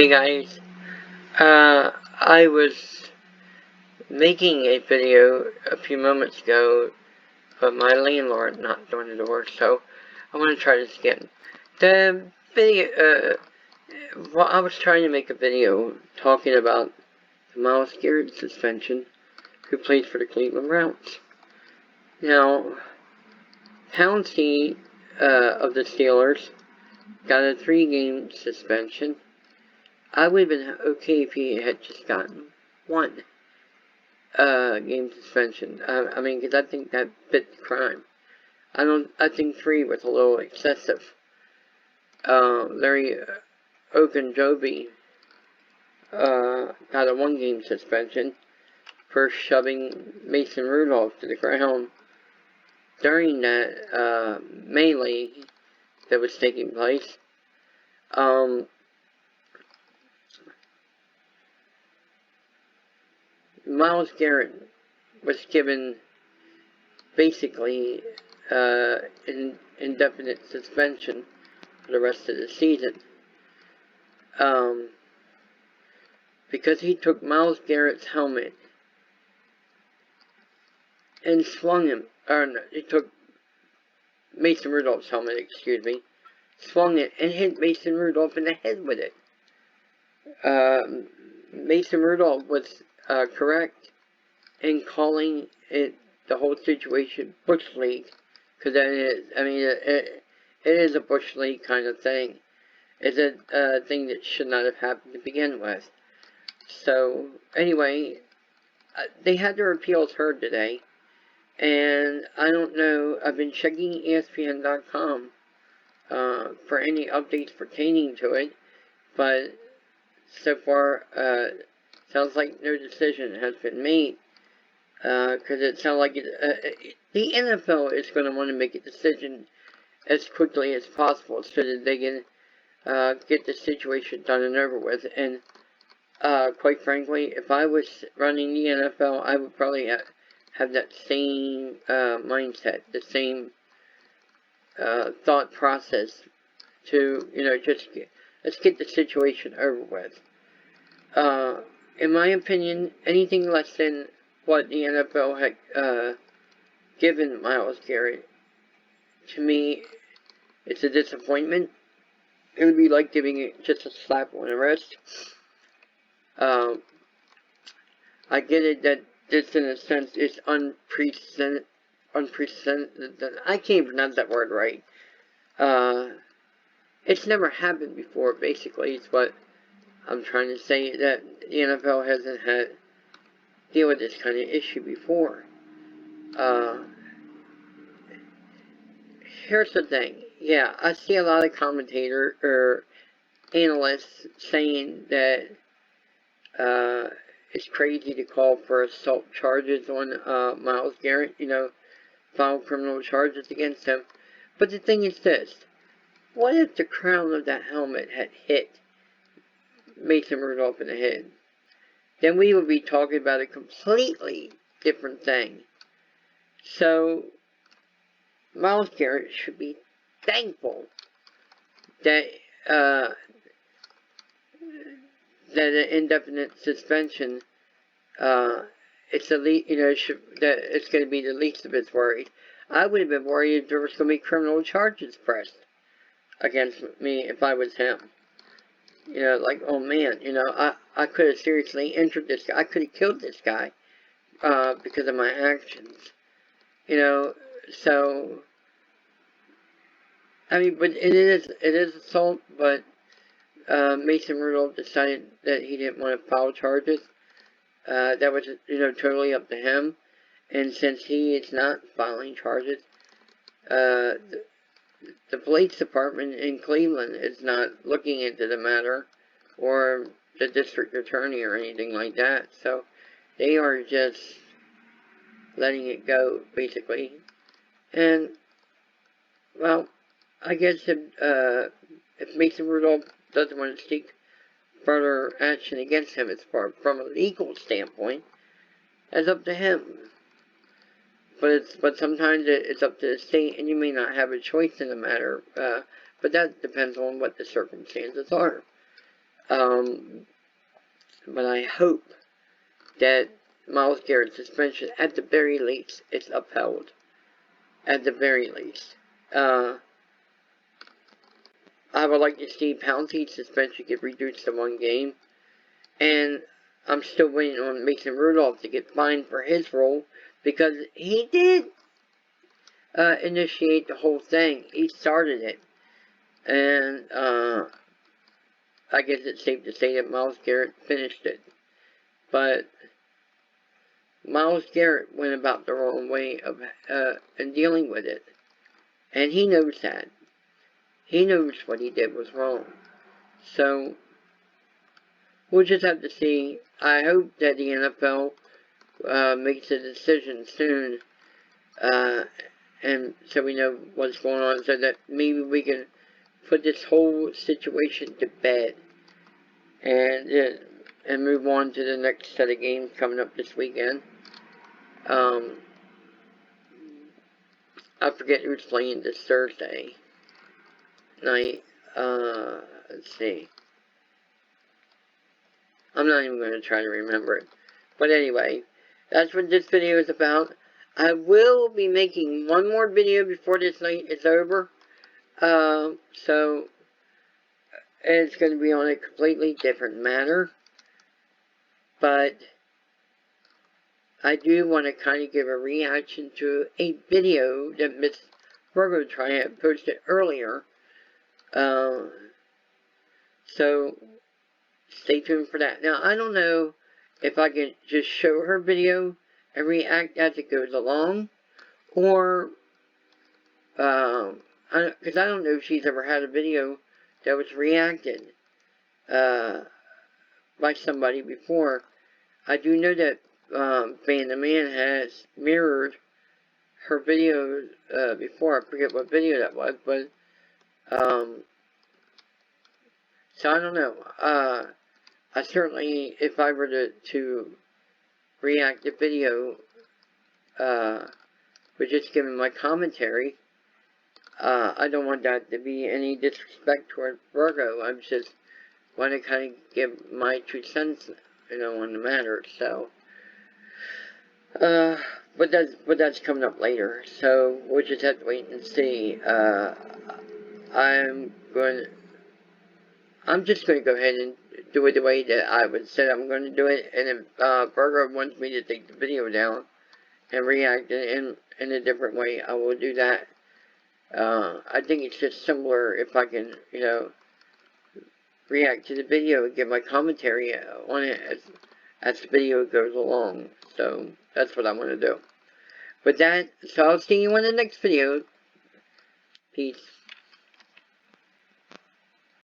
Hey guys, I was making a video a few moments ago, but my landlord knocked on the door, so I want to try this again. The video, well, I was trying to make a video talking about the Myles Garrett suspension, who plays for the Cleveland Browns. Now, Pouncey, of the Steelers, got a 3-game suspension. I would have been okay if he had just gotten 1 game suspension. I mean, because I think that fit the crime. I think 3 was a little excessive. Larry Ogunjobi got a 1-game suspension for shoving Mason Rudolph to the ground during that melee that was taking place. Myles Garrett was given basically an indefinite suspension for the rest of the season. Because he took Myles Garrett's helmet and swung him, or no, he took Mason Rudolph's helmet, swung it and hit Mason Rudolph in the head with it. Mason Rudolph was correct in calling it, the whole situation, Bush League, because it is a Bush League kind of thing. It's a thing that should not have happened to begin with. So, anyway, they had their appeals heard today, and I don't know, I've been checking ESPN.com for any updates pertaining to it, but so far, sounds like no decision has been made, because it sounds like the NFL is going to want to make a decision as quickly as possible so that they can get the situation done and over with. And quite frankly, if I was running the NFL, I would probably have that same mindset, the same thought process to, let's get the situation over with. In my opinion, anything less than what the NFL had given Myles Garrett, to me, it's a disappointment. It would be like giving it just a slap on the wrist. I get it that this, in a sense, is unprecedented. I can't pronounce that word right. It's never happened before, basically, is what I'm trying to say, that the NFL hasn't had to deal with this kind of issue before. Here's the thing. Yeah, I see a lot of commentators or analysts saying that it's crazy to call for assault charges on Myles Garrett, file criminal charges against him. But the thing is this. What if the crown of that helmet had hit Mason Rudolph in the head? Then we would be talking about a completely different thing. So, Myles Garrett should be thankful that that an indefinite suspension, it's that it's going to be the least of his worries. I would have been worried if there was going to be criminal charges pressed against me if I was him. Like, oh man, I could have seriously injured this guy. I could have killed this guy because of my actions. So, I mean, but it is assault, but Mason Rudolph decided that he didn't want to file charges. That was, totally up to him. And since he is not filing charges, the police department in Cleveland is not looking into the matter, or the district attorney or anything like that. So they are just letting it go, basically. And, well, I guess if Mason Rudolph doesn't want to seek further action against him as far from a legal standpoint, that's up to him. But sometimes it's up to the state, and you may not have a choice in the matter. But that depends on what the circumstances are. But I hope that Myles Garrett's suspension, at the very least, is upheld. At the very least. I would like to see Pouncey's suspension get reduced to 1 game. And I'm still waiting on Mason Rudolph to get fined for his role, because he did initiate the whole thing. He started it. And I guess it's safe to say that Myles Garrett finished it. But Myles Garrett went about the wrong way of in dealing with it. And he knows that. He knows what he did was wrong. So, we'll just have to see. I hope that the NFL makes a decision soon. And so we know what's going on, so that maybe we can put this whole situation to bed. And move on to the next set of games coming up this weekend. I forget who's playing this Thursday night. Let's see. I'm not even going to try to remember it. But anyway, that's what this video is about. I will be making one more video before this night is over. So, it's going to be on a completely different matter. But I do want to kind of give a reaction to a video that Miss Virgo Triad posted earlier. So, stay tuned for that. Now, I don't know if I can just show her video and react as it goes along, or, because I don't know if she's ever had a video that was reacted by somebody before. I do know that Van the Man has mirrored her video before. I forget what video that was, but so I don't know. I certainly, if I were to react to video with just giving my commentary, I don't want that to be any disrespect toward Virgo. I just want to kind of give my 2 cents, on the matter. So, but that's coming up later. So we'll just have to wait and see. I'm just going to go ahead and do it the way that I would say I'm going to do it. And if Virgo wants me to take the video down and react in a different way, I will do that. I think it's just simpler if I can, react to the video and give my commentary on it as the video goes along. So, that's what I'm going to do. With that, so I'll see you in the next video. Peace.